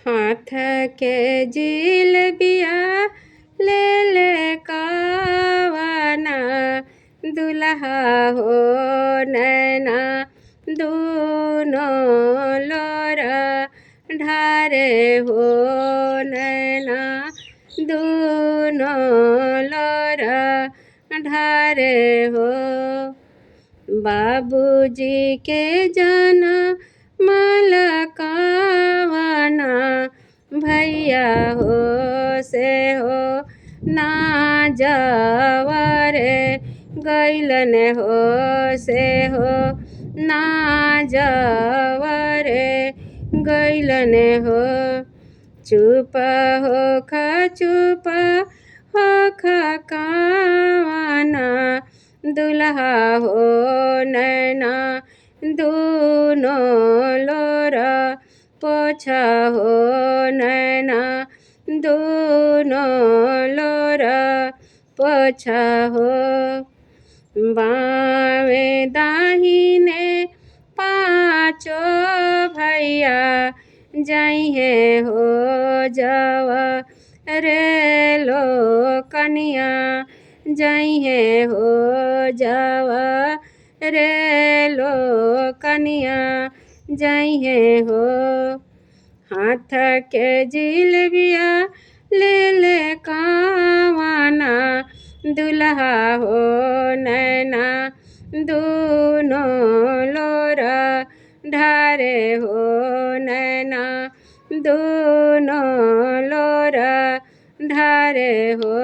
हाथ के जिलबिया ले ले कावना दुल्हा हो नैना दूनो लोर ढारे हो नैना दूनो लोर ढारे हो। बाबूजी के जनमल कावना भैया हो से हो ना जवरे गैलन हो से हो ना जवरे गैलन हो। चुप हो चुप हो कावना दुल्हा हो नैना दूनो लोर पोछा हो नैना दूनो लोर पोछा हो। बावे दाहिने पाँचो भैया जइहे हो जवा रे लो कनिया जइहे हो जवा रे लो कनिया जइहे हो। हाथ के जिलबिया ले ले कावना दुल्हा हो नैना दूनो लोर ढारे हो नैना दूनो लोर ढारे हो।